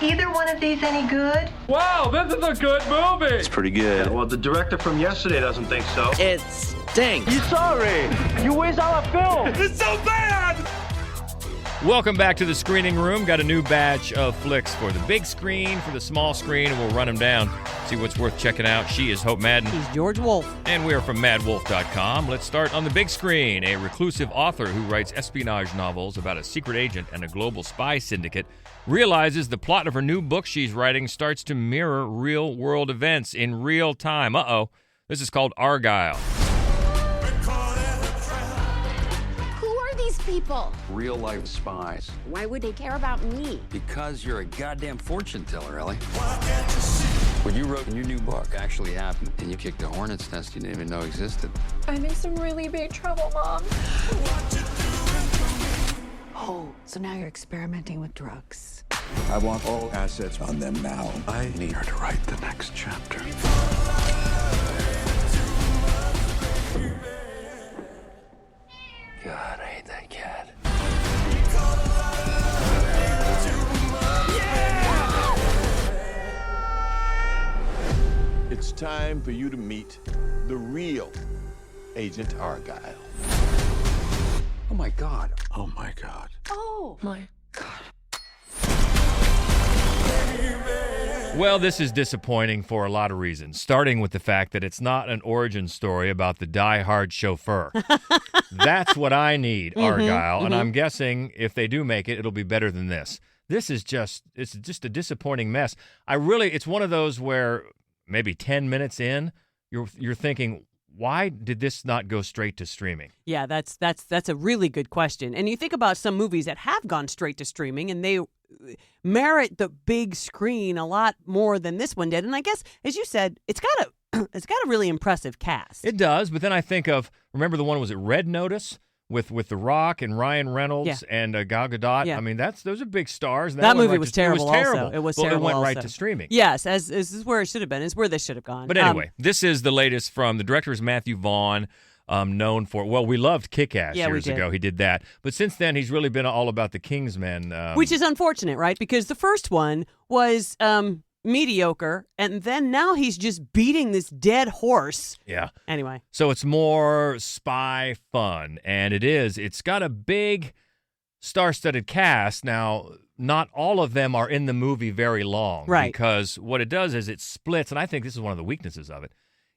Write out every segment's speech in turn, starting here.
either one of these any good? Wow, this is a good movie! It's pretty good. Well, the director from yesterday doesn't think so. It stinks. You sorry? You waste our film. It's so bad! Welcome back to the screening room. Got a new batch of flicks for the big screen, for the small screen, and we'll run them down, see what's worth checking out. She is Hope Madden. He's George Wolf. And we are from madwolf.com. Let's start on the big screen. A reclusive author who writes espionage novels about a secret agent and a global spy syndicate realizes the plot of her new book she's writing starts to mirror real-world events in real time. Uh-oh. This is called Argylle. People. Real-life spies. Why would they care about me? Because you're a goddamn fortune teller, Ellie. What you wrote in your new book actually happened, and you kicked a hornet's nest you didn't even know existed. I'm in some really big trouble, Mom. Oh, so now you're experimenting with drugs. I want all assets on them now. I need her to write the next chapter. God, I hate that cat. It's time for you to meet the real Agent Argylle. Oh my God. Oh my God. Oh my God. Well, this is disappointing for a lot of reasons, starting with the fact that it's not an origin story about the die-hard chauffeur. That's what I need, Argylle, and I'm guessing if they do make it, it'll be better than this. It's just a disappointing mess. It's one of those where maybe 10 minutes in, you're thinking, why did this not go straight to streaming? Yeah, that's a really good question. And you think about some movies that have gone straight to streaming, and they merit the big screen a lot more than this one did. And I guess, as you said, it's got a really impressive cast. It does, but then I think of, remember the one, was it Red Notice? With The Rock and Ryan Reynolds and Gal Gadot. Yeah. I mean, those are big stars. That movie was terrible. It was terrible. Also. It was well, terrible. It went also. right to streaming. Yes, as this is where it should have been. It's where this should have gone. But anyway, this is the latest from the director is Matthew Vaughn, known for, well, we loved Kick-Ass years ago. He did that. But since then, he's really been all about the Kingsmen. Which is unfortunate, right? Because the first one was mediocre, and then now he's just beating this dead horse. Yeah. Anyway. So it's more spy fun, and it's got a big star-studded cast. Now, not all of them are in the movie very long. Right. Because what it does is it splits, and I think this is one of the weaknesses of it.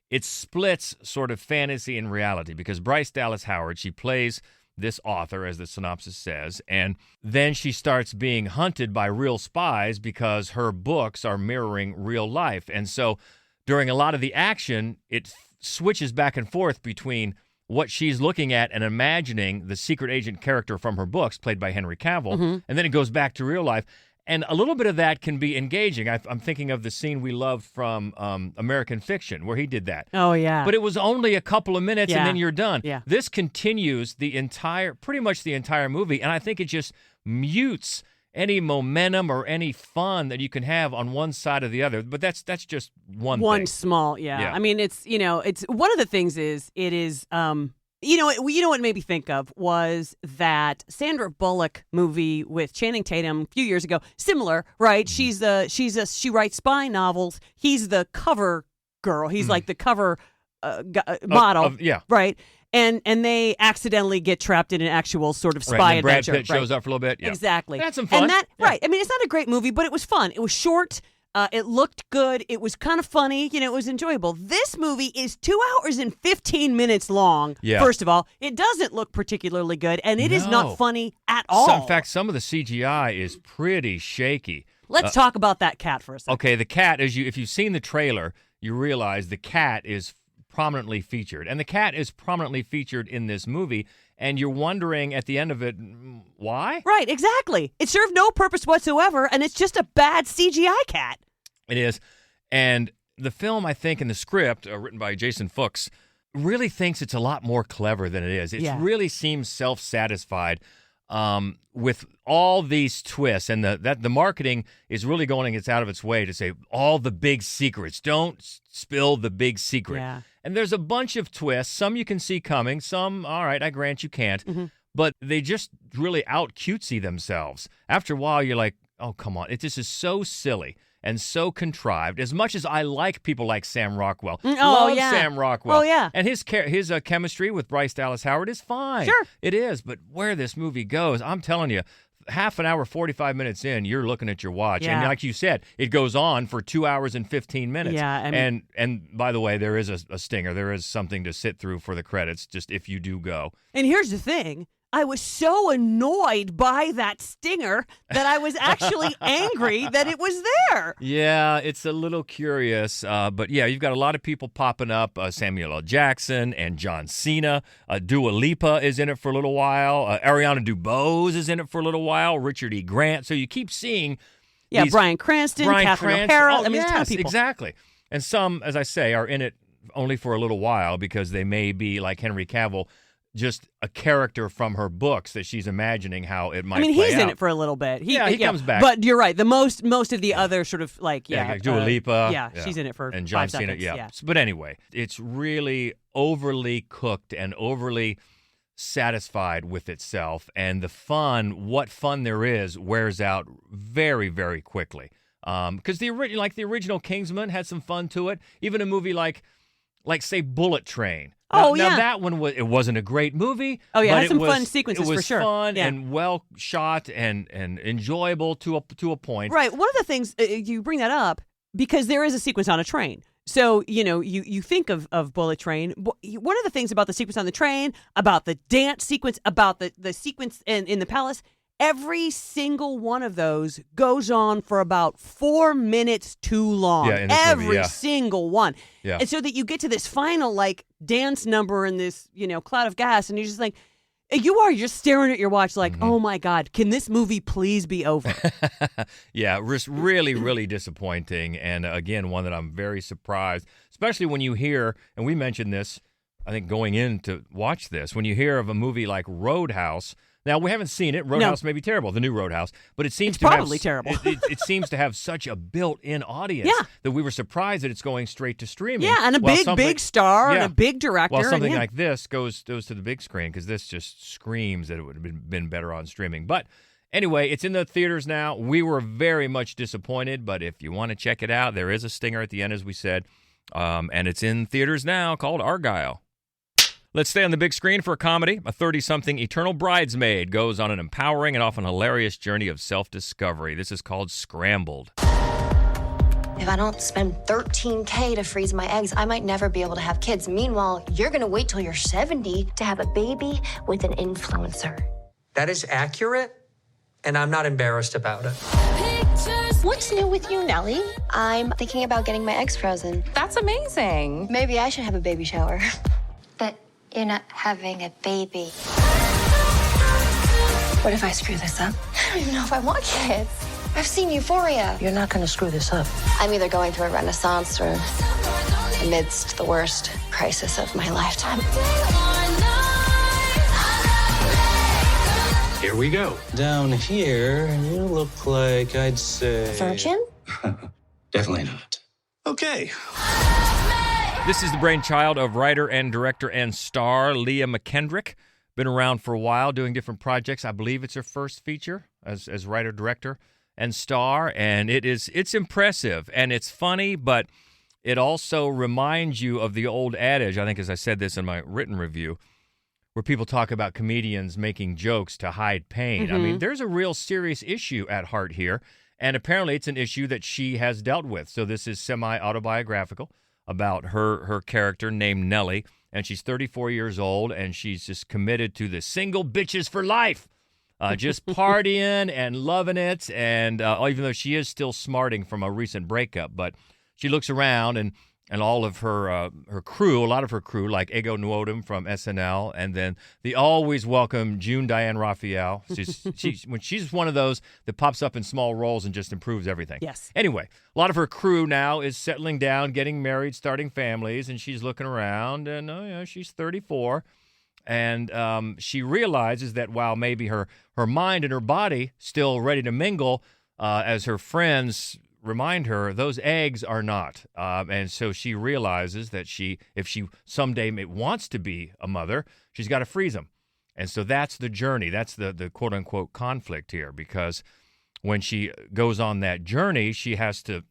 It splits sort of fantasy and reality, because Bryce Dallas Howard, she plays this author, as the synopsis says, and then she starts being hunted by real spies because her books are mirroring real life. And so during a lot of the action, it switches back and forth between what she's looking at and imagining the secret agent character from her books, played by Henry Cavill, and then it goes back to real life. And a little bit of that can be engaging. I'm thinking of the scene we loved from American Fiction, where he did that. Oh, yeah. But it was only a couple of minutes, and then you're done. Yeah. This continues pretty much the entire movie, and I think it just mutes any momentum or any fun that you can have on one side or the other. But that's just one thing. One small, yeah. I mean, it's one of the things is it is. You know what made me think of was that Sandra Bullock movie with Channing Tatum a few years ago. Similar, right? She writes spy novels. He's the cover girl. He's like the cover model. Right. And they accidentally get trapped in an actual sort of spy adventure. Brad Pitt shows up for a little bit. Yeah. Exactly. That's some fun. And right. I mean, it's not a great movie, but it was fun. It was short. It looked good. It was kind of funny. It was enjoyable. This movie is 2 hours and 15 minutes long. Yeah. First of all, it doesn't look particularly good, and it is not funny at all. In fact, some of the CGI is pretty shaky. Let's talk about that cat for a second. Okay, the cat, if you've seen the trailer, you realize the cat is prominently featured. And the cat is prominently featured in this movie, and you're wondering at the end of it, why? Right, exactly. It served no purpose whatsoever, and it's just a bad CGI cat. It is. And the film, I think, in the script, written by Jason Fuchs, really thinks it's a lot more clever than it is. It really seems self-satisfied with all these twists, and the marketing is really going out of its way to say all the big secrets. Don't spill the big secret. Yeah. And there's a bunch of twists. Some you can see coming. Some, all right, I grant you can't. But they just really out-cutesy themselves. After a while, you're like, oh, come on. It just is so silly and so contrived. As much as I like people like Sam Rockwell. Love Sam Rockwell. Oh, yeah. And his chemistry with Bryce Dallas Howard is fine. Sure. It is. But where this movie goes, I'm telling you, half an hour, 45 minutes in, you're looking at your watch. Yeah. And like you said, it goes on for 2 hours and 15 minutes. Yeah, I mean, and by the way, there is a stinger. There is something to sit through for the credits, just if you do go. And here's the thing. I was so annoyed by that stinger that I was actually angry that it was there. Yeah, it's a little curious. But yeah, you've got a lot of people popping up. Samuel L. Jackson and John Cena. Dua Lipa is in it for a little while. Ariana DeBose is in it for a little while. Richard E. Grant. So you keep seeing Yeah, Bryan Cranston, Catherine O'Hara. Oh, I mean, yes, a ton of people. Exactly. And some, as I say, are in it only for a little while because they may be like Henry Cavill, just a character from her books that she's imagining how it might play out. He's in it for a little bit. He comes back. But you're right. The most of the other sort of like, Dua Lipa. she's in it for and John 5 Cena. seconds. Yeah. But anyway, it's really overly cooked and overly satisfied with itself. And the fun, what fun there is, wears out very, very quickly. Because the original Kingsman had some fun to it. Even a movie like say Bullet Train. Now that one wasn't a great movie. Oh yeah, it but had some fun sequences it was for sure. fun and well shot and enjoyable to a point. Right. One of the things you bring that up because there is a sequence on a train. So, you think of Bullet Train. One of the things about the sequence on the train, about the dance sequence, about the sequence in the palace, every single one of those goes on for about 4 minutes too long. Yeah, in this every movie, yeah. single one. Yeah. And so that you get to this final dance number in this, cloud of gas, and you're just like, you're just staring at your watch like, oh my God, can this movie please be over? Yeah, really, really disappointing. And again, one that I'm very surprised, especially when you hear, and we mentioned this, I think going in to watch this, when you hear of a movie like Roadhouse. Now, we haven't seen it. Roadhouse may be terrible, the new Roadhouse, but it seems it's probably terrible. It seems to have such a built-in audience that we were surprised that it's going straight to streaming. Yeah, and a big star and a big director. Well, something like this goes to the big screen because this just screams that it would have been better on streaming. But anyway, it's in the theaters now. We were very much disappointed, but if you want to check it out, there is a stinger at the end, as we said, and it's in theaters now called Argylle. Let's stay on the big screen for a comedy. A 30-something eternal bridesmaid goes on an empowering and often hilarious journey of self-discovery. This is called Scrambled. If I don't spend $13K to freeze my eggs, I might never be able to have kids. Meanwhile, you're going to wait till you're 70 to have a baby with an influencer. That is accurate, and I'm not embarrassed about it. What's new with you, Nellie? I'm thinking about getting my eggs frozen. That's amazing. Maybe I should have a baby shower. But you're not having a baby. What if I screw this up? I don't even know if I want kids. I've seen Euphoria. You're not going to screw this up. I'm either going through a renaissance or amidst the worst crisis of my lifetime. Here we go. Down here, you look like, I'd say... Virgin? Definitely not. Okay. This is the brainchild of writer and director and star Leah McKendrick. Been around for a while doing different projects. I believe it's her first feature as writer, director, and star. And it's impressive and it's funny, but it also reminds you of the old adage, I think as I said this in my written review, where people talk about comedians making jokes to hide pain. I mean, there's a real serious issue at heart here. And apparently it's an issue that she has dealt with. So this is semi-autobiographical about her character named Nellie, and she's 34 years old, and she's just committed to the single bitches for life, just partying and loving it, and even though she is still smarting from a recent breakup, but she looks around and all of her crew, a lot of her crew, like Ego Nwodim from SNL, and then the always welcome June Diane Raphael. She's one of those that pops up in small roles and just improves everything. Yes. Anyway, a lot of her crew now is settling down, getting married, starting families, and she's looking around, and she's 34, and she realizes that while maybe her mind and her body still ready to mingle, as her friends remind her, those eggs are not. And so she realizes that if she someday wants to be a mother, she's got to freeze them. And so that's the journey. That's the quote-unquote conflict here, because when she goes on that journey, she has to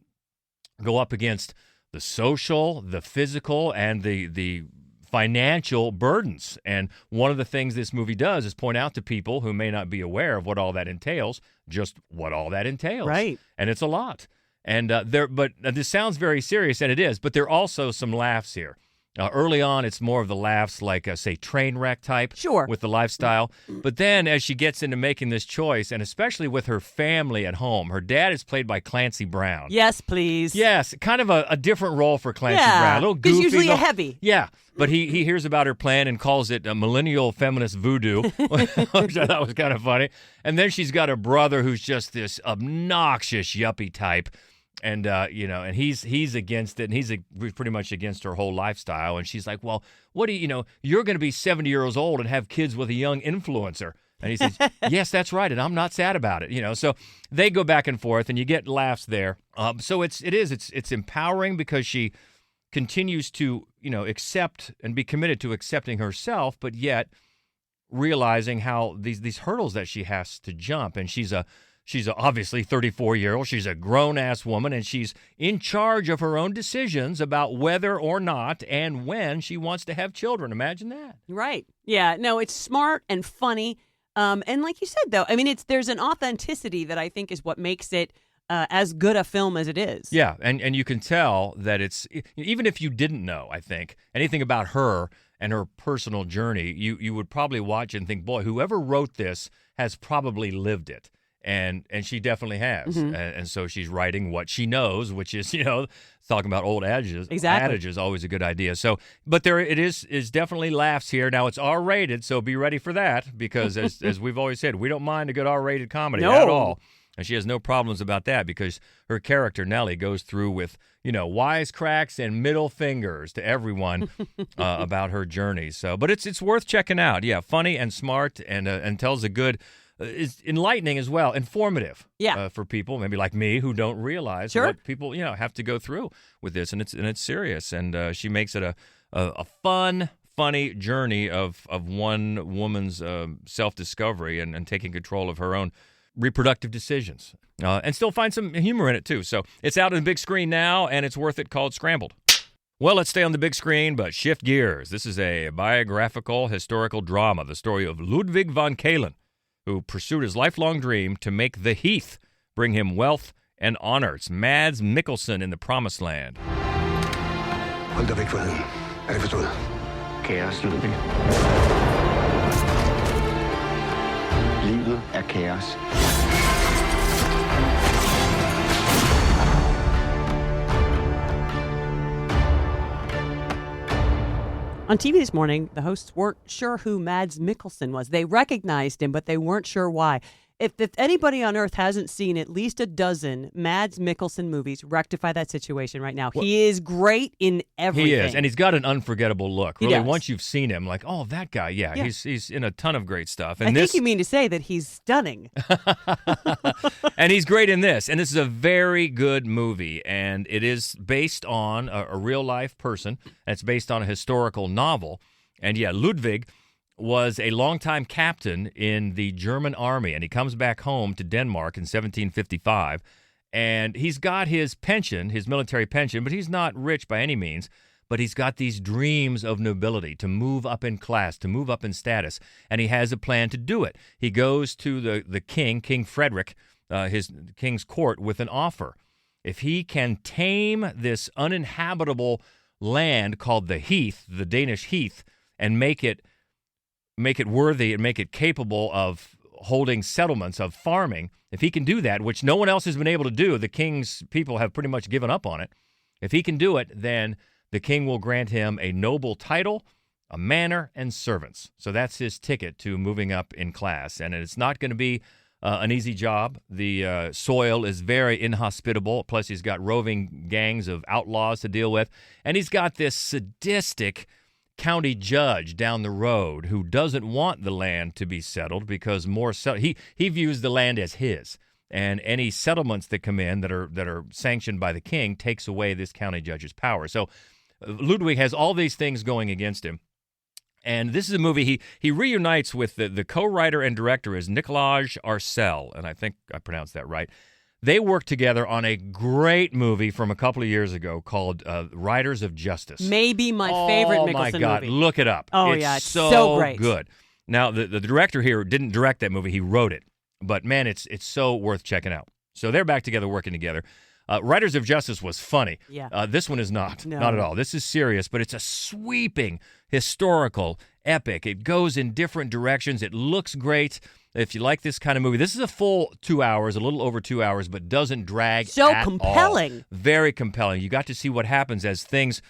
go up against the social, the physical, and the financial burdens. And one of the things this movie does is point out to people who may not be aware of what all that entails, just what all that entails. Right. And it's a lot. And but this sounds very serious, and it is, but there are also some laughs here. Early on, it's more of the laughs like, say, train wreck type Sure. with the lifestyle. But then as she gets into making this choice, and especially with her family at home, her dad is played by Clancy Brown. Yes, please. Yes, kind of a different role for Clancy Yeah, Brown. A little goofy. he's usually a heavy. Yeah, but he hears about her plan and calls it a millennial feminist voodoo, which I thought was kind of funny. And then she's got a brother who's just this obnoxious yuppie type. And, and he's against it, and he's pretty much against her whole lifestyle. And she's like, well, what do you're going to be 70 years old and have kids with a young influencer. And he says, yes, that's right, and I'm not sad about it. So they go back and forth, and you get laughs there. So it's empowering because she continues to, accept and be committed to accepting herself, but yet realizing how these hurdles that she has to jump. And she's obviously 34-year-old. She's a grown-ass woman, and she's in charge of her own decisions about whether or not and when she wants to have children. Imagine that. Right. Yeah. No, it's smart and funny. And like you said, though, I mean, there's an authenticity that I think is what makes it as good a film as it is. Yeah, and you can tell that it's, even if you didn't know, I think, anything about her and her personal journey, you would probably watch and think, boy, whoever wrote this has probably lived it. And she definitely has. Mm-hmm. And so she's writing what she knows, which is, talking about old adages. Exactly. Adage is always a good idea. So, but there it is definitely laughs here. Now, it's R-rated, so be ready for that, because as we've always said, we don't mind a good R-rated comedy at all. And she has no problems about that, because her character, Nellie, goes through with, wisecracks and middle fingers to everyone about her journey. So, but it's worth checking out. Yeah, funny and smart, and tells a good... is enlightening as well, informative. Yeah. For people maybe like me who don't realize what people have to go through with this, and it's serious. And she makes it a fun, funny journey of one woman's self-discovery and taking control of her own reproductive decisions, and still find some humor in it too. So it's out on the big screen now, and it's worth it. Called Scrambled. Well, let's stay on the big screen, but shift gears. This is a biographical historical drama, the story of Ludwig von Kalen, who pursued his lifelong dream to make the Heath bring him wealth and honor. It's Mads Mikkelsen in the Promised Land. Hold dig væk fra heden. Er det forstået? Kaos, Ludvig. Livet er kaos. On TV this morning, the hosts weren't sure who Mads Mikkelsen was. They recognized him, but they weren't sure why. If anybody on earth hasn't seen at least a dozen Mads Mikkelsen movies, rectify that situation right now. Well, he is great in everything. He is, and he's got an unforgettable look. He really, does. Once you've seen him, like, oh, that guy, yeah. He's in a ton of great stuff. And I think you mean to say that he's stunning. And he's great in this. And this is a very good movie, and it is based on a real-life person. It's based on a historical novel. And, yeah, Ludwig was a longtime captain in the German army, and he comes back home to Denmark in 1755, and he's got his pension, his military pension, but he's not rich by any means, but he's got these dreams of nobility, to move up in class, to move up in status, and he has a plan to do it. He goes to the king, King Frederick, his king's court, with an offer. If he can tame this uninhabitable land called the Heath, the Danish Heath, and make it worthy and make it capable of holding settlements, of farming, if he can do that, which no one else has been able to do, the king's people have pretty much given up on it. If he can do it, then the king will grant him a noble title, a manor, and servants. So that's his ticket to moving up in class. And it's not going to be an easy job. The soil is very inhospitable. Plus, he's got roving gangs of outlaws to deal with. And he's got this sadistic county judge down the road who doesn't want the land to be settled because he views the land as his, and any settlements that come in that are sanctioned by the king takes away this county judge's power. So Ludwig has all these things going against him, And this is a movie he reunites with the co-writer and director is Nicolas Argylle, and I think I pronounced that right. They worked together on a great movie from a couple of years ago called Riders of Justice. Maybe my favorite Mickelson movie. Oh, my God. Look it up. Oh, it's so great. Good. Now, the director here didn't direct that movie. He wrote it. But, man, it's so worth checking out. So they're back together working together. Riders of Justice was funny. Yeah. This one is not. No. Not at all. This is serious, but it's a sweeping, historical epic. It goes in different directions. It looks great. If you like this kind of movie, this is a full 2 hours, a little over 2 hours, but doesn't drag at compelling. all. Very compelling. You got to see what happens as things,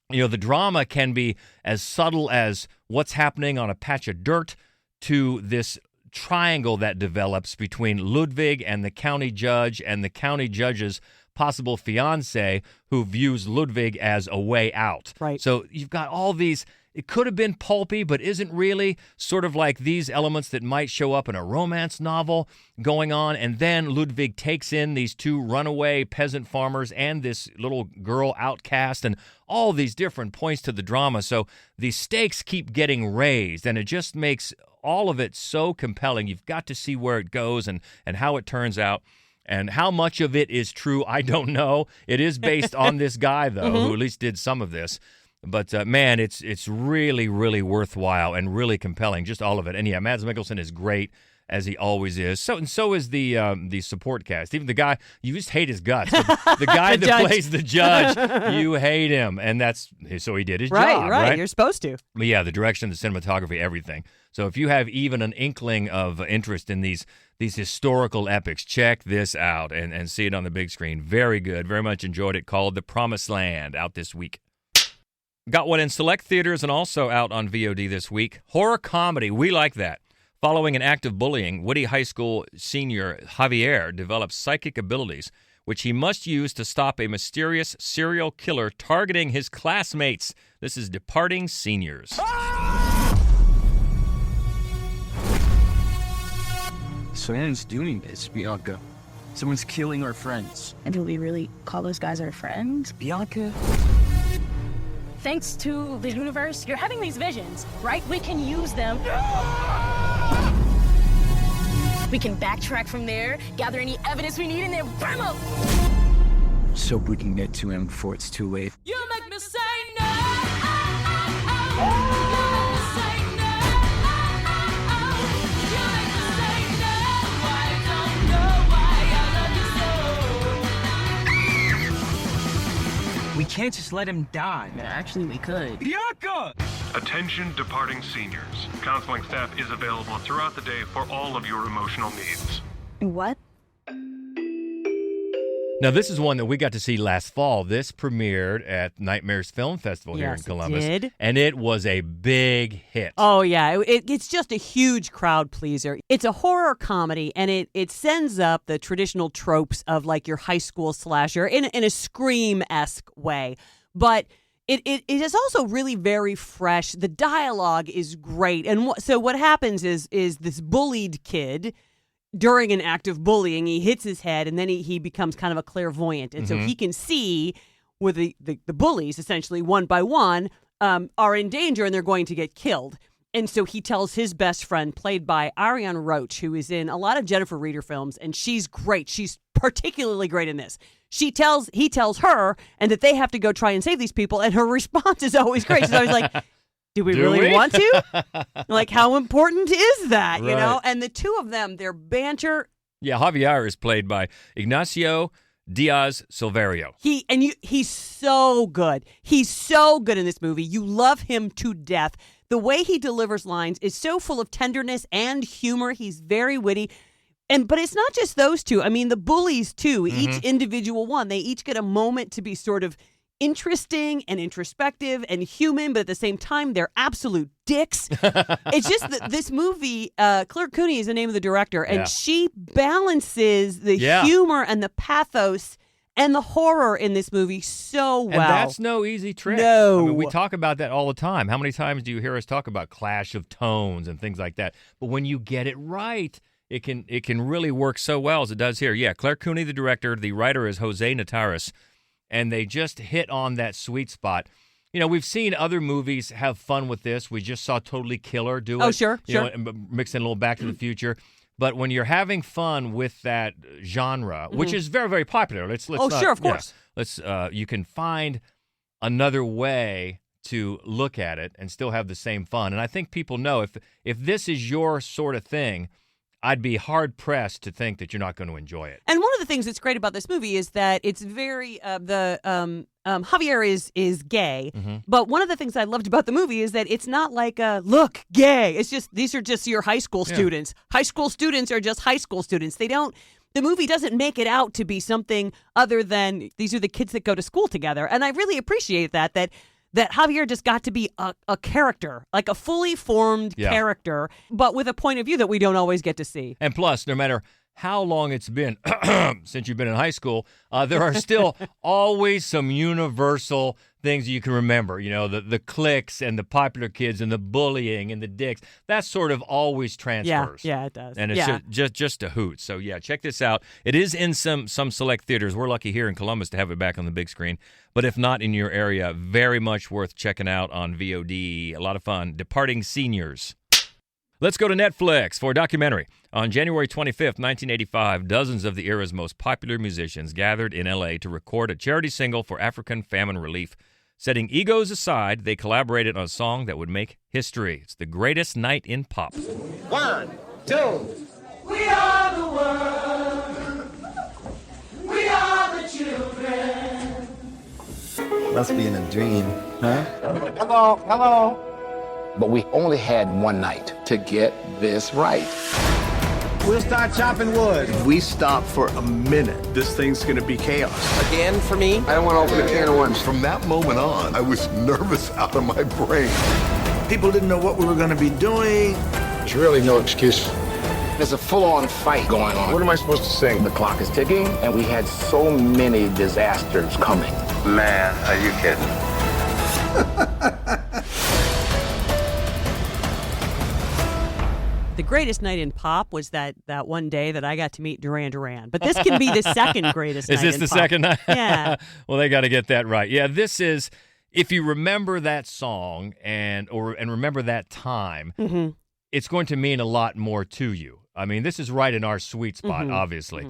the drama can be as subtle as what's happening on a patch of dirt to this triangle that develops between Ludwig and the county judge and the county judge's possible fiance who views Ludwig as a way out. Right. So you've got all these. It could have been pulpy, but isn't really, sort of like these elements that might show up in a romance novel going on. And then Ludwig takes in these two runaway peasant farmers and this little girl outcast and all these different points to the drama. So the stakes keep getting raised, and it just makes all of it so compelling. You've got to see where it goes and how it turns out. And how much of it is true, I don't know. It is based on this guy, though, who at least did some of this. But, man, it's really, really worthwhile and really compelling, just all of it. And, yeah, Mads Mikkelsen is great, as he always is. So is the support cast. Even the guy, you just hate his guts. The guy that plays the judge, you hate him. And so he did his job, right? You're supposed to. But, yeah, the direction, the cinematography, everything. So if you have even an inkling of interest in these historical epics, check this out and see it on the big screen. Very good. Very much enjoyed it. Called The Promised Land, out this week. Got one in select theaters and also out on VOD this week. Horror comedy. We like that. Following an act of bullying, Woody High School senior Javier develops psychic abilities, which he must use to stop a mysterious serial killer targeting his classmates. This is Departing Seniors. Someone's doing this, Bianca. Someone's killing our friends. And do we really call those guys our friends? Bianca? Thanks to the universe, you're having these visions, right? We can use them. We can backtrack from there, gather any evidence we need, and then burn them. So we can get to him before it's too late. You make me say no. You make me say no. You make me say no. I don't know why I love you so. We can't just let him die. Actually, we could. Bianca! Attention departing seniors. Counseling staff is available throughout the day for all of your emotional needs. What? Now, this is one that we got to see last fall. This premiered at Nightmares Film Festival here in Columbus. It did. And it was a big hit. Oh, yeah. It's just a huge crowd pleaser. It's a horror comedy, and it sends up the traditional tropes of, like, your high school slasher in a Scream-esque way. But it is also really very fresh. The dialogue is great. And so what happens is this bullied kid, during an act of bullying, he hits his head, and then he becomes kind of a clairvoyant. And so he can see where the bullies, essentially, one by one, are in danger and they're going to get killed. And so he tells his best friend, played by Ariane Roach, who is in a lot of Jennifer Reeder films, and she's great. She's particularly great in this. He tells her, and that they have to go try and save these people, and her response is always great. She's always like, do we really want to? Like, how important is that, you know? And the two of them, their banter. Yeah, Javier is played by Ignacio Diaz Silverio. He's so good. He's so good in this movie. You love him to death. The way he delivers lines is so full of tenderness and humor. He's very witty. But it's not just those two. I mean, the bullies, too. Each individual one, they each get a moment to be sort of interesting and introspective and human, but at the same time, they're absolute dicks. It's just that this movie, Claire Cooney is the name of the director, and she balances the humor and the pathos and the horror in this movie so well. And that's no easy trick. No. I mean, we talk about that all the time. How many times do you hear us talk about clash of tones and things like that? But when you get it right, it can really work so well as it does here. Yeah, Claire Cooney, the director. The writer is Jose Nataris. And they just hit on that sweet spot we've seen other movies have fun with this. We just saw Totally Killer do it. Oh, sure. And mix in a little Back to the Future. But when you're having fun with that genre, which is very, very popular, let's sure, of course. You can find another way to look at it and still have the same fun. And I think people know if this is your sort of thing, I'd be hard-pressed to think that you're not going to enjoy it. And one of the things that's great about this movie is that it's very Javier is gay, but one of the things I loved about the movie is that it's not like look gay. It's just these are just your high school students. High school students are just high school students. The movie doesn't make it out to be something other than these are the kids that go to school together, and I really appreciate that Javier just got to be a character, like a fully formed character, but with a point of view that we don't always get to see. And plus, no matter how long it's been since you've been in high school, there are still always some universal things you can remember. The cliques and the popular kids and the bullying and the dicks. That sort of always transfers. Yeah, it does. And it's just a hoot. So, check this out. It is in some select theaters. We're lucky here in Columbus to have it back on the big screen. But if not in your area, very much worth checking out on VOD. A lot of fun. Departing Seniors. Let's go to Netflix for a documentary. On January 25th, 1985, dozens of the era's most popular musicians gathered in L.A. to record a charity single for African famine relief. Setting egos aside, they collaborated on a song that would make history. It's the greatest night in pop. 1, 2. We are the world. We are the children. Must be in a dream, huh? Hello. But we only had one night to get this right. We'll start chopping wood. If we stop for a minute, this thing's gonna be chaos. Again, for me, I don't want to open a can of worms. From that moment on, I was nervous out of my brain. People didn't know what we were gonna be doing. There's really no excuse. There's a full-on fight going on. What am I supposed to sing? The clock is ticking, and we had so many disasters coming. Man, are you kidding? The greatest night in pop was that one day that I got to meet Duran Duran. But this can be the second greatest night in pop. Is this the second night? Yeah. Well, they got to get that right. Yeah, this is, if you remember that song and remember that time, it's going to mean a lot more to you. I mean, this is right in our sweet spot, obviously.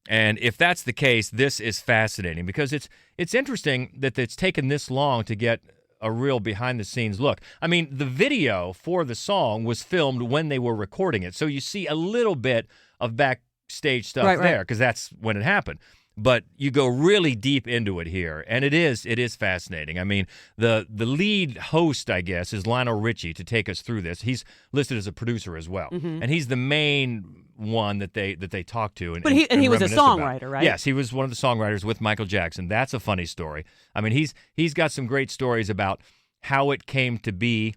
And if that's the case, this is fascinating because it's interesting that it's taken this long to get a real behind-the-scenes look. I mean, the video for the song was filmed when they were recording it, so you see a little bit of backstage stuff there because that's when it happened. But you go really deep into it here, and it is fascinating. I mean, the lead host, I guess, is Lionel Richie to take us through this. He's listed as a producer as well, and he's the main one that they talk to. But he was a songwriter, right? Yes, he was one of the songwriters with Michael Jackson. That's a funny story. I mean, he's got some great stories about how it came to be,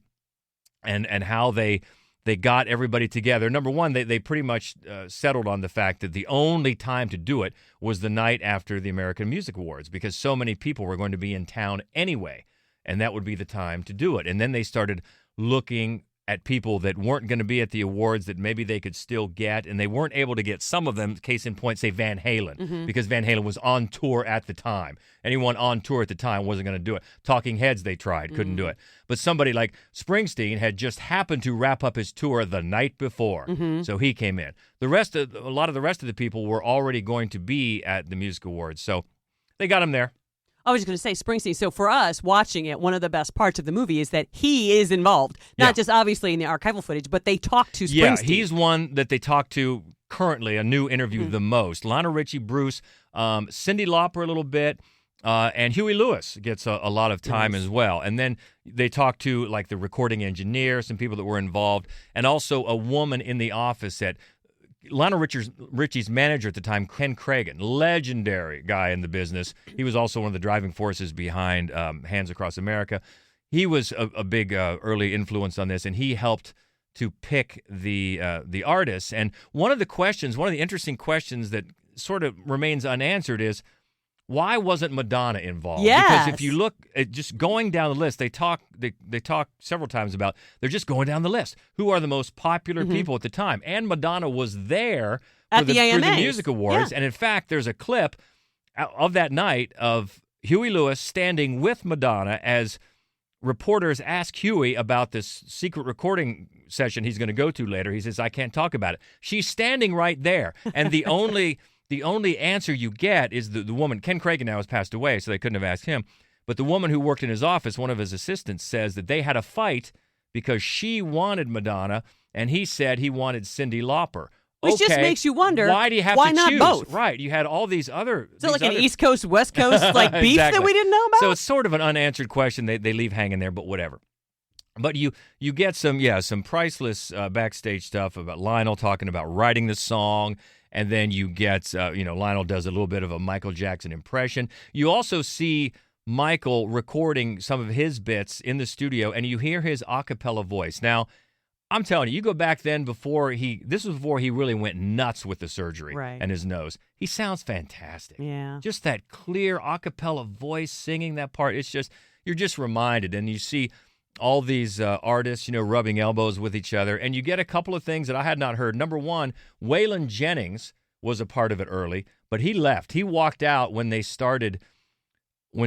and how they got everybody together. Number one, they pretty much settled on the fact that the only time to do it was the night after the American Music Awards because so many people were going to be in town anyway, and that would be the time to do it. And then they started looking at people that weren't going to be at the awards that maybe they could still get, and they weren't able to get some of them, case in point, say Van Halen, because Van Halen was on tour at the time. Anyone on tour at the time wasn't going to do it. Talking Heads, they tried, couldn't do it. But somebody like Springsteen had just happened to wrap up his tour the night before, so he came in. A lot of the rest of the people were already going to be at the Music Awards, so they got him there. I was going to say Springsteen. So for us watching it, one of the best parts of the movie is that he is involved, not just obviously in the archival footage, but they talk to Springsteen. Yeah, he's one that they talk to currently, a new interview the most. Lionel Richie, Bruce, Cyndi Lauper a little bit, and Huey Lewis gets a lot of time as well. And then they talk to like the recording engineer, some people that were involved, and also a woman in the office at Lionel Richie's manager at the time, Ken Cragen, legendary guy in the business. He was also one of the driving forces behind Hands Across America. He was a big early influence on this, and he helped to pick the artists. And one of the interesting questions that sort of remains unanswered is, why wasn't Madonna involved? Yes. Because if you look at just going down the list, they talk several times about they're just going down the list. Who are the most popular people at the time? And Madonna was there for the Music Awards. Yeah. And in fact, there's a clip of that night of Huey Lewis standing with Madonna as reporters ask Huey about this secret recording session he's going to go to later. He says, I can't talk about it. She's standing right there. And the only answer you get is the woman. Ken Cragen now has passed away, so they couldn't have asked him. But the woman who worked in his office, one of his assistants, says that they had a fight because she wanted Madonna and he said he wanted Cyndi Lauper. Which just makes you wonder, why do you have why to not choose? both? Right. You had all these other... Is it like an East Coast, West Coast like beef exactly. that we didn't know about? So it's sort of an unanswered question they leave hanging there, but whatever. But you get some priceless backstage stuff about Lionel talking about writing the song, and then you get, Lionel does a little bit of a Michael Jackson impression. You also see Michael recording some of his bits in the studio, and you hear his a cappella voice. Now, I'm telling you, you go back then this was before he really went nuts with the surgery and his nose. He sounds fantastic. Yeah. Just that clear a cappella voice singing that part. It's just, you're just reminded, and you see all these artists, rubbing elbows with each other, and you get a couple of things that I had not heard. Number one, Waylon Jennings was a part of it early, but he left. He walked out when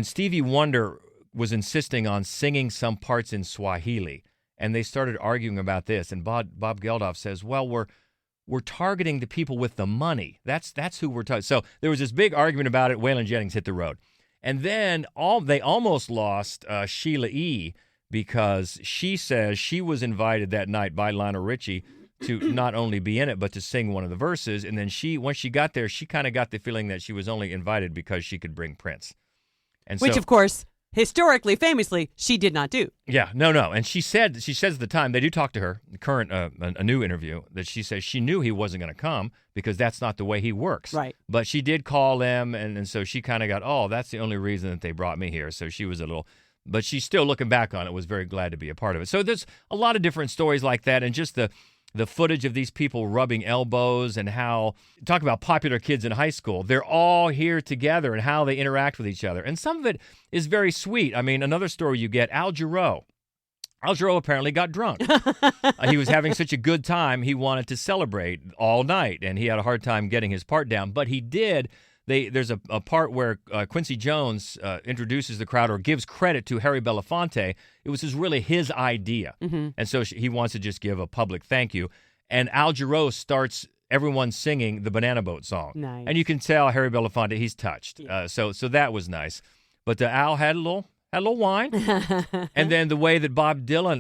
Stevie Wonder was insisting on singing some parts in Swahili, and they started arguing about this. And Bob Geldof says, "Well, we're targeting the people with the money. That's who we're targeting." So there was this big argument about it. Waylon Jennings hit the road, and then they almost lost Sheila E. because she says she was invited that night by Lionel Richie to not only be in it, but to sing one of the verses. And then once she got there, she kind of got the feeling that she was only invited because she could bring Prince. And which, of course, historically, famously, she did not do. Yeah, no. And she says at the time, they do talk to her, a new interview, that she says she knew he wasn't going to come because that's not the way he works. Right. But she did call them, and so she kind of got, that's the only reason that they brought me here. So she was a little... But she's still, looking back on it, was very glad to be a part of it. So there's a lot of different stories like that, and just the footage of these people rubbing elbows and how, talk about popular kids in high school, they're all here together and how they interact with each other. And some of it is very sweet. I mean, another story you get, Al Jarreau. Al Jarreau apparently got drunk. He was having such a good time, he wanted to celebrate all night, and he had a hard time getting his part down. But he did... There's a part where Quincy Jones introduces the crowd or gives credit to Harry Belafonte. It was really his idea. Mm-hmm. And so he wants to just give a public thank you. And Al Jarreau starts everyone singing the Banana Boat song. Nice. And you can tell Harry Belafonte, he's touched. Yeah. So that was nice. But Al had a little wine. And then the way that Bob Dylan,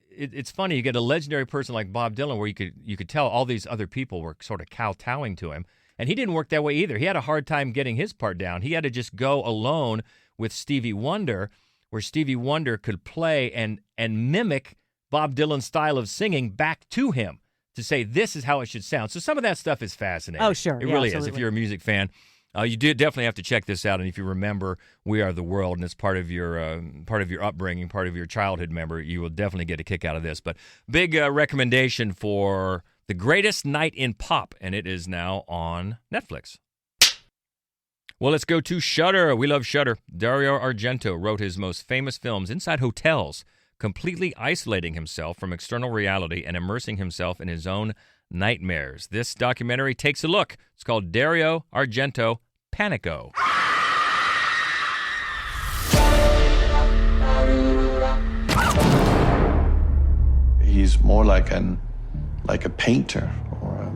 it's funny, you get a legendary person like Bob Dylan where you could tell all these other people were sort of kowtowing to him. And he didn't work that way either. He had a hard time getting his part down. He had to just go alone with Stevie Wonder, where Stevie Wonder could play and mimic Bob Dylan's style of singing back to him to say, this is how it should sound. So some of that stuff is fascinating. Oh, sure. It really is. If you're a music fan, you do definitely have to check this out. And if you remember We Are the World, and it's part of your upbringing, part of your childhood memory, you will definitely get a kick out of this. But big recommendation for The Greatest Night in Pop, and it is now on Netflix. Well, let's go to Shudder. We love Shudder. Dario Argento wrote his most famous films inside hotels, completely isolating himself from external reality and immersing himself in his own nightmares. This documentary takes a look. It's called Dario Argento Panico. He's more like a painter or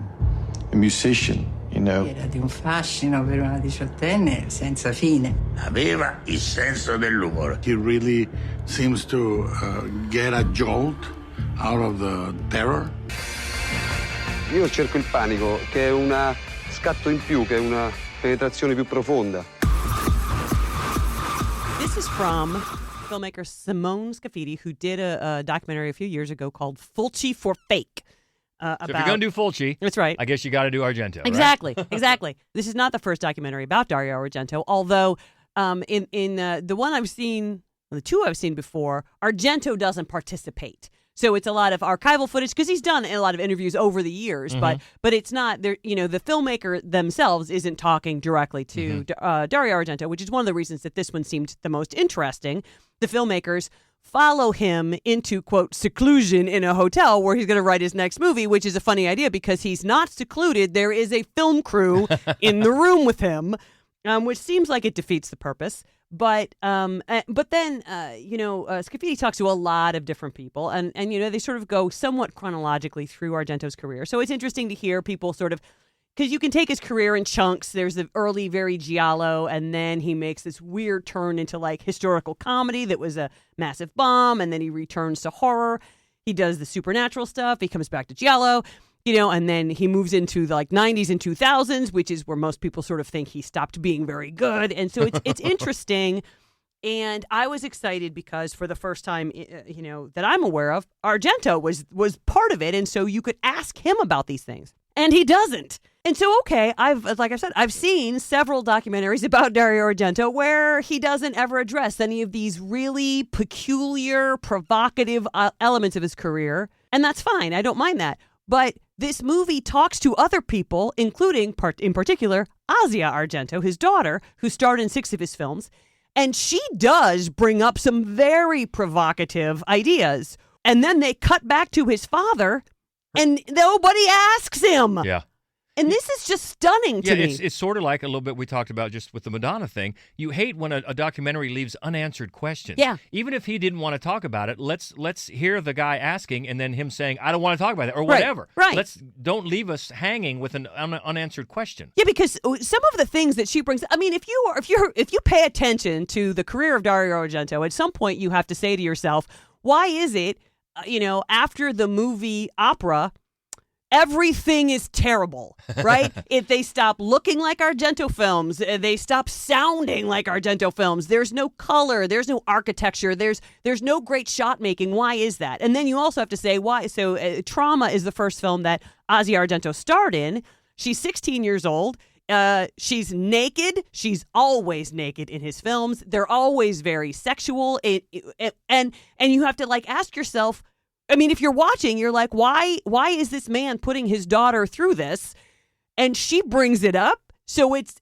a musician, you know. Era di un fascino per una diciottenne senza fine. Aveva il senso dell'umore. He really seems to get a jolt out of the terror. Io cerco il panico, che è una scatto in più, che è una penetrazione più profonda. This is from filmmaker Simone Scafidi, who did a documentary a few years ago called Fulci for Fake. So if you're going to do Fulci, that's right. I guess you got to do Argento. Exactly, right? exactly. This is not the first documentary about Dario Argento, although in the one I've seen, the two I've seen before, Argento doesn't participate. So it's a lot of archival footage because he's done a lot of interviews over the years, but it's not there. You know, the filmmaker themselves isn't talking directly to Dario Argento, which is one of the reasons that this one seemed the most interesting. The filmmakers follow him into, quote, seclusion in a hotel where he's going to write his next movie, which is a funny idea because he's not secluded. There is a film crew in the room with him. which seems like it defeats the purpose. But then Scafidi talks to a lot of different people, and they sort of go somewhat chronologically through Argento's career. So it's interesting to hear people sort of, because you can take his career in chunks. There's the early, very giallo, and then he makes this weird turn into like historical comedy that was a massive bomb, and then he returns to horror. He does the supernatural stuff. He comes back to giallo. And then he moves into the 90s and 2000s, which is where most people sort of think he stopped being very good. And so it's interesting. And I was excited because for the first time, that I'm aware of, Argento was part of it. And so you could ask him about these things. And he doesn't. And so, okay, I've seen several documentaries about Dario Argento where he doesn't ever address any of these really peculiar, provocative elements of his career. And that's fine. I don't mind that. But this movie talks to other people, including, in particular, Asia Argento, his daughter, who starred in 6 of his films. And she does bring up some very provocative ideas. And then they cut back to his father, and nobody asks him. Yeah. And this is just stunning to me. It's sort of like a little bit we talked about just with the Madonna thing. You hate when a documentary leaves unanswered questions. Yeah. Even if he didn't want to talk about it, let's hear the guy asking and then him saying, I don't want to talk about it, or whatever. Right. Don't leave us hanging with an unanswered question. Yeah, because some of the things that she brings, I mean, if you pay attention to the career of Dario Argento, at some point you have to say to yourself, why is it, after the movie Opera, everything is terrible, right? If they stop looking like Argento films, they stop sounding like Argento films. There's no color, there's no architecture, there's no great shot making. Why is that? And then you also have to say why. So Trauma is the first film that Asia Argento starred in. She's 16 years old. She's naked. She's always naked in his films. They're always very sexual. And you have to ask yourself, I mean, if you're watching, you're like, why is this man putting his daughter through this? And she brings it up. So it's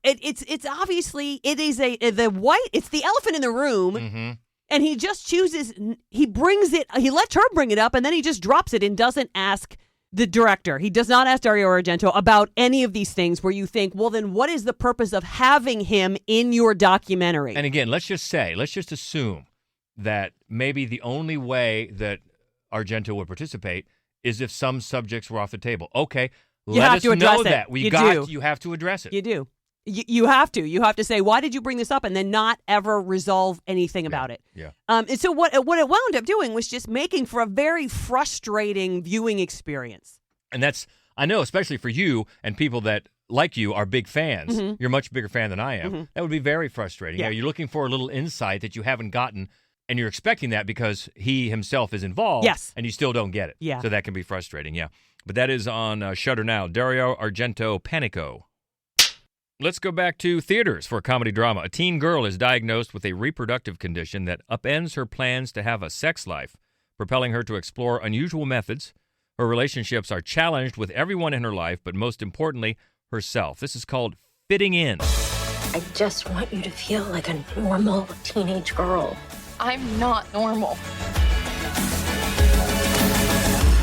obviously, it is it's the elephant in the room. Mm-hmm. And he just chooses, he lets her bring it up, and then he just drops it and doesn't ask the director. He does not ask Dario Argento about any of these things where you think, well, then what is the purpose of having him in your documentary? And again, let's just assume that maybe the only way that Argento would participate is if some subjects were off the table. Okay, let us know that. You have to address it. You do. You have to. You have to say, why did you bring this up? And then not ever resolve anything about it. Yeah. And so what it wound up doing was just making for a very frustrating viewing experience. And that's, I know, especially for you and people that, like you, are big fans. Mm-hmm. You're a much bigger fan than I am. Mm-hmm. That would be very frustrating. Yeah. You're looking for a little insight that you haven't gotten, and you're expecting that because he himself is involved. Yes. And you still don't get it. Yeah. So that can be frustrating, yeah. But that is on Shudder now. Dario Argento, Panico. Let's go back to theaters for a comedy drama. A teen girl is diagnosed with a reproductive condition that upends her plans to have a sex life, propelling her to explore unusual methods. Her relationships are challenged with everyone in her life, but most importantly, herself. This is called Fitting In. I just want you to feel like a normal teenage girl. I'm not normal.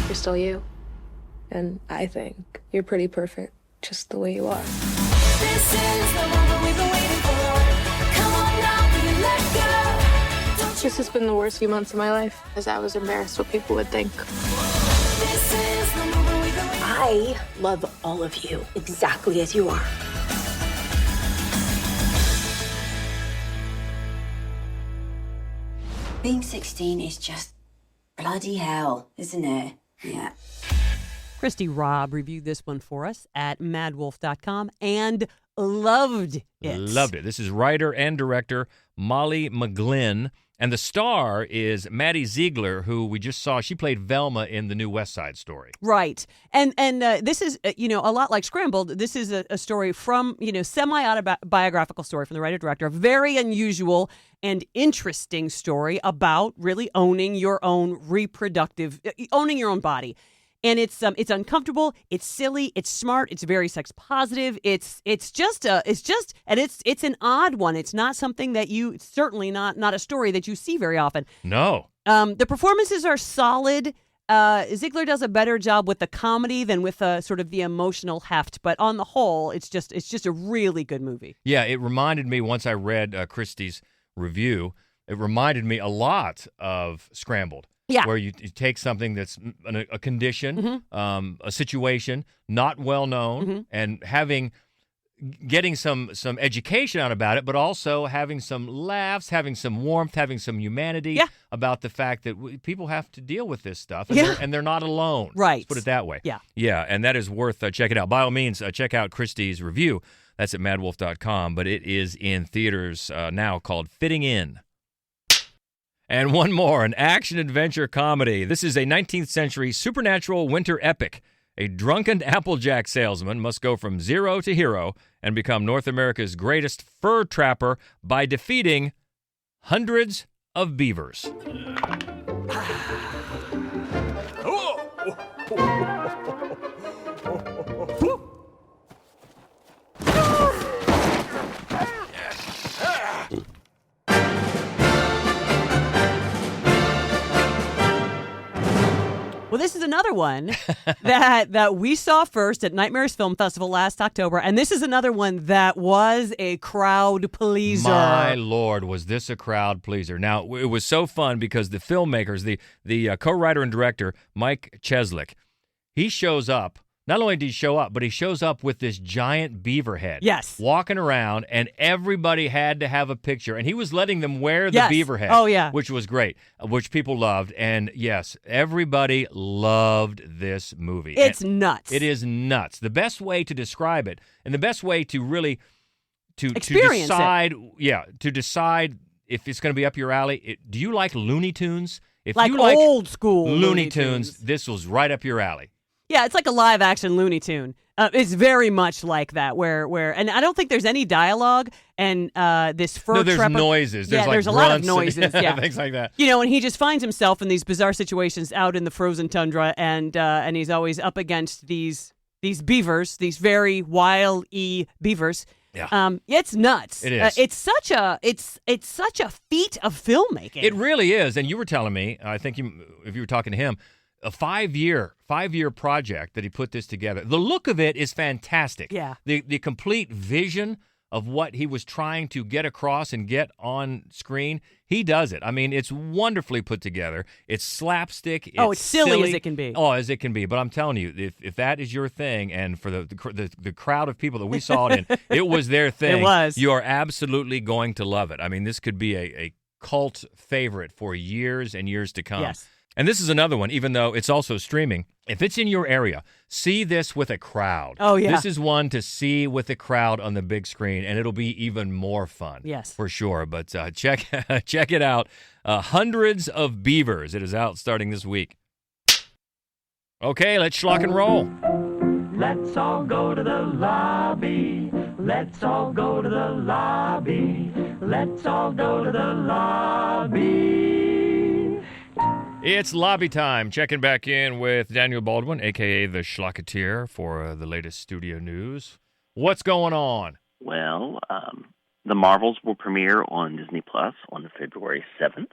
You're still you. And I think you're pretty perfect just the way you are. This is the moment we've been waiting for. Come on now, will you let go? This has been the worst few months of my life, as I was embarrassed what people would think. This is the moment we've been waiting for. I love all of you exactly as you are. Being 16 is just bloody hell, isn't it? Yeah. Christy Robb reviewed this one for us at madwolf.com and loved it. Loved it. This is writer and director Molly McGlynn, and the star is Maddie Ziegler, who we just saw. She played Velma in the new West Side Story. Right. And this is, a lot like Scrambled. This is a story from, semi-autobiographical story from the writer-director. A very unusual and interesting story about really owning your own owning your own body. And it's uncomfortable, it's silly, it's smart, it's very sex positive. It's an odd one. It's not something that certainly not a story that you see very often. No. The performances are solid. Ziegler does a better job with the comedy than with sort of the emotional heft. But on the whole, it's just a really good movie. Yeah, it reminded me, once I read Christie's review, it reminded me a lot of Scrambled. Yeah. Where you take something that's a condition, a situation, not well known, and getting some education out about it, but also having some laughs, having some warmth, having some humanity about the fact that people have to deal with this stuff, and they're not alone. Right. Let's put it that way. Yeah. Yeah, and that is worth checking out. By all means, check out Christie's review. That's at madwolf.com, but it is in theaters now, called Fitting In. And one more, an action-adventure comedy. This is a 19th century supernatural winter epic. A drunken Applejack salesman must go from zero to hero and become North America's greatest fur trapper by defeating hundreds of beavers. Well, this is another one that we saw first at Nightmares Film Festival last October, and this is another one that was a crowd pleaser. My Lord, was this a crowd pleaser. Now, it was so fun because the filmmakers, the co-writer and director, Mike Cheslick, he shows up. Not only did he show up, but he shows up with this giant beaver head. Yes. Walking around, and everybody had to have a picture. And he was letting them wear the beaver head. Oh, yeah. Which was great, which people loved. And yes, everybody loved this movie. It's nuts. It is nuts. The best way to describe it, and the best way to really experience to decide if it's going to be up your alley. Do you like Looney Tunes? If like you like old school Looney Tunes, this was right up your alley. Yeah, it's like a live-action Looney Tune. It's very much like that, where and I don't think there's any dialogue, and this fur No, there's trapper, noises. There's there's a grunts lot of noises, things like that. You know, and he just finds himself in these bizarre situations out in the frozen tundra, and he's always up against these beavers, these very wild-y beavers. Yeah. It's nuts. It is. It's such a feat of filmmaking. It really is. And you were telling me, I think if you were talking to him, a five-year project that he put this together. The look of it is fantastic. Yeah. The complete vision of what he was trying to get across and get on screen, he does it. I mean, it's wonderfully put together. It's slapstick. It's silly as it can be. Oh, as it can be. But I'm telling you, if that is your thing, and for the crowd of people that we saw it in, it was their thing. It was. You are absolutely going to love it. I mean, this could be a cult favorite for years and years to come. Yes. And this is another one, even though it's also streaming. If it's in your area, see this with a crowd. Oh, yeah. This is one to see with a crowd on the big screen, and it'll be even more fun. Yes. For sure. But check it out. Hundreds of Beavers. It is out starting this week. Okay, let's schlock and roll. Let's all go to the lobby. Let's all go to the lobby. Let's all go to the lobby. It's lobby time. Checking back in with Daniel Baldwin, a.k.a. the Schlocketeer, for the latest studio news. What's going on? Well, The Marvels will premiere on Disney Plus on February 7th.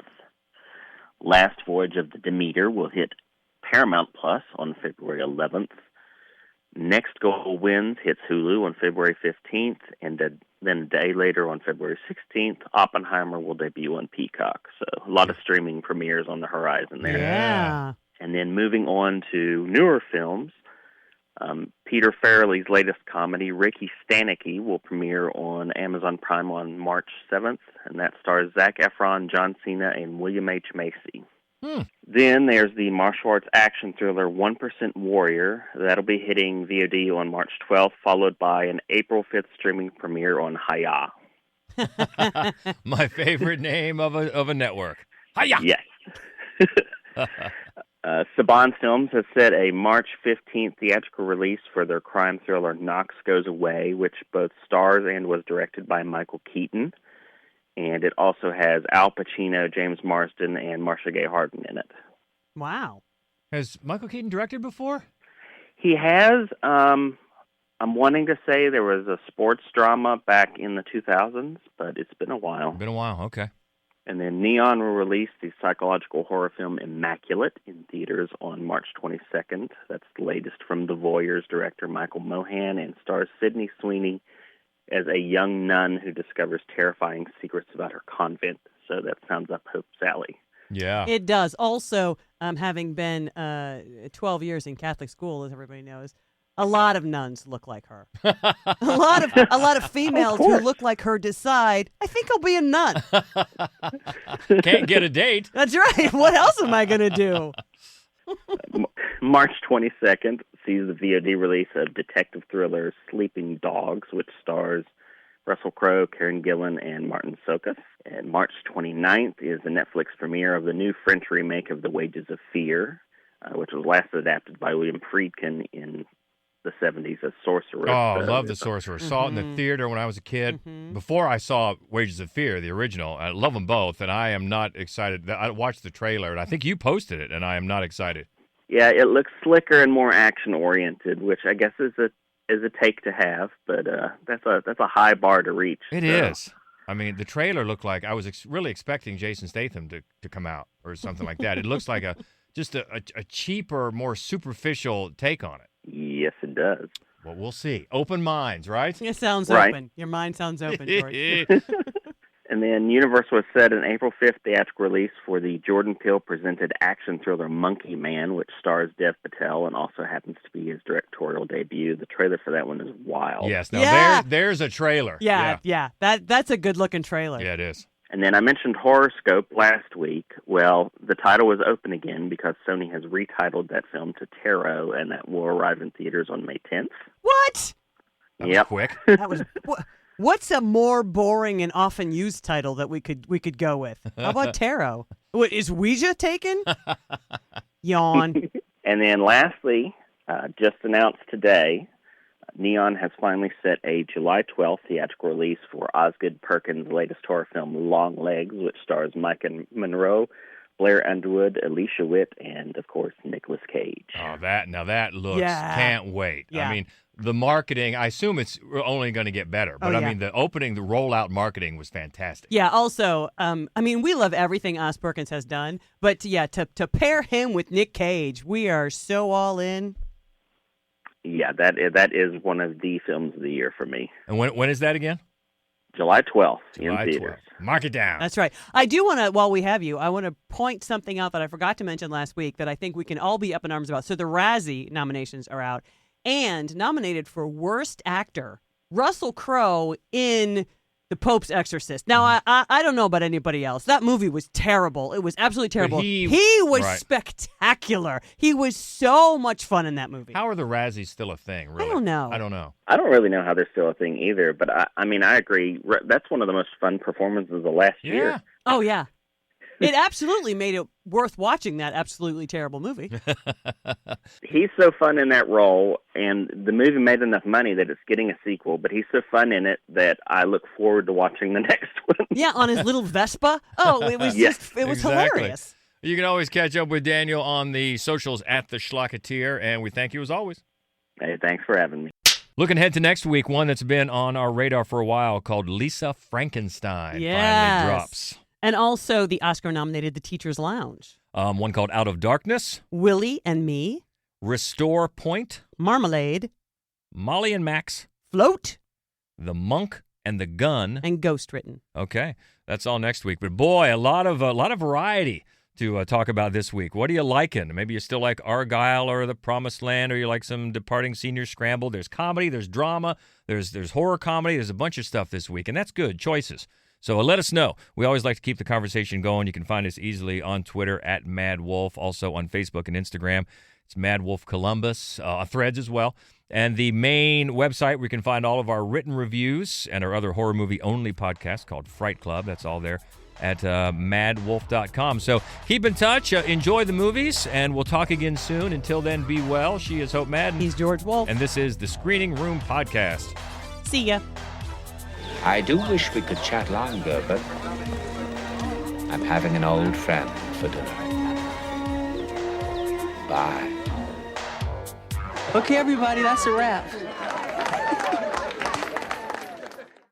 Last Voyage of the Demeter will hit Paramount Plus on February 11th. Next Goal Wins hits Hulu on February 15th, and then a day later on February 16th, Oppenheimer will debut on Peacock. So a lot of streaming premieres on the horizon there. Yeah. And then moving on to newer films, Peter Farrelly's latest comedy, Ricky Stanicky, will premiere on Amazon Prime on March 7th, and that stars Zac Efron, John Cena, and William H. Macy. Then there's the martial arts action thriller 1% Warrior. That'll be hitting VOD on March 12th, followed by an April 5th streaming premiere on Hayya. My favorite name of a network. Hayya! Yes. Saban Films has set a March 15th theatrical release for their crime thriller Knox Goes Away, which both stars and was directed by Michael Keaton. And it also has Al Pacino, James Marsden, and Marcia Gay Harden in it. Wow. Has Michael Keaton directed before? He has. I'm wanting to say there was a sports drama back in the 2000s, but it's been a while. Been a while, okay. And then Neon will release the psychological horror film Immaculate in theaters on March 22nd. That's the latest from The Voyeurs director Michael Mohan and stars Sydney Sweeney as a young nun who discovers terrifying secrets about her convent. So that sounds up Hope's alley. Yeah. It does. Also, having been 12 years in Catholic school, as everybody knows, a lot of nuns look like her. a lot of females who look like her decide, I think I'll be a nun. Can't get a date. That's right. What else am I going to do? March 22nd sees the VOD release of detective thriller Sleeping Dogs, which stars Russell Crowe, Karen Gillan, and Martin Sokas. And March 29th is the Netflix premiere of the new French remake of The Wages of Fear, which was last adapted by William Friedkin in the 70s as Sorceress. Oh, I love The Sorceress. Saw it in the theater when I was a kid. Before I saw Wages of Fear, the original. I love them both, and I am not excited. I watched the trailer, and I think you posted it, and I am not excited. Yeah, it looks slicker and more action-oriented, which I guess is a take to have, but that's a high bar to reach. It is. I mean, the trailer looked like I was really expecting Jason Statham to come out or something like that. It looks like just a cheaper, more superficial take on it. Yes, it does. Well, we'll see. Open minds, right? It sounds right. open. Your mind sounds open, George. And then Universal has set an April 5th theatrical release for the Jordan Peele-presented action thriller Monkey Man, which stars Dev Patel and also happens to be his directorial debut. The trailer for that one is wild. Yes, now there's a trailer. Yeah. That's a good-looking trailer. Yeah, it is. And then I mentioned Horoscope last week. Well, the title was open again because Sony has retitled that film to Tarot, and that will arrive in theaters on May 10th. What? That was quick. That was... What's a more boring and often used title that we could go with? How about Tarot? What, is Ouija taken? Yawn. And then lastly, just announced today, Neon has finally set a July 12th theatrical release for Osgood Perkins' latest horror film, Long Legs, which stars Micah Monroe, Blair Underwood, Alicia Witt, and, of course, Nicolas Cage. Oh, that looks, can't wait. Yeah. I mean, the marketing, I assume it's only going to get better. But, I mean, the rollout marketing was fantastic. Yeah, also, I mean, we love everything Os Perkins has done. But, to pair him with Nick Cage, we are so all in. Yeah, that is one of the films of the year for me. And when is that again? July 12th in theaters. Mark it down. That's right. I do want to, while we have you, I want to point something out that I forgot to mention last week that I think we can all be up in arms about. So the Razzie nominations are out, and nominated for Worst Actor, Russell Crowe in The Pope's Exorcist. Now, I don't know about anybody else. That movie was terrible. It was absolutely terrible. He was spectacular. He was so much fun in that movie. How are the Razzies still a thing, really? I don't know. I don't really know how they're still a thing either, but I mean, I agree. That's one of the most fun performances of last year. Oh, yeah. It absolutely made it worth watching that absolutely terrible movie. He's so fun in that role, and the movie made enough money that it's getting a sequel, but he's so fun in it that I look forward to watching the next one. Yeah, on his little Vespa. Oh, it was it was hilarious. You can always catch up with Daniel on the socials at The Schlocketeer, and we thank you as always. Hey, thanks for having me. Looking ahead to next week, one that's been on our radar for a while called Lisa Frankenstein finally drops. And also the Oscar-nominated The Teacher's Lounge. One called Out of Darkness. Willie and Me. Restore Point. Marmalade. Molly and Max. Float. The Monk and the Gun. And Ghost Written. Okay, that's all next week. But boy, a lot of variety to talk about this week. What are you liking? Maybe you still like Argylle or The Promised Land, or you like some Departing Seniors Scrambled. There's comedy, there's drama, there's horror comedy. There's a bunch of stuff this week, and that's good. Choices. So let us know. We always like to keep the conversation going. You can find us easily on Twitter at Mad Wolf, also on Facebook and Instagram. It's Mad Wolf Columbus, Threads as well. And the main website where you can find all of our written reviews and our other horror movie only podcast called Fright Club. That's all there at madwolf.com. So keep in touch. Enjoy the movies, and we'll talk again soon. Until then, be well. She is Hope Madden. He's George Wolf. And this is the Screening Room Podcast. See ya. I do wish we could chat longer, but I'm having an old friend for dinner. Bye. Okay, everybody, that's a wrap.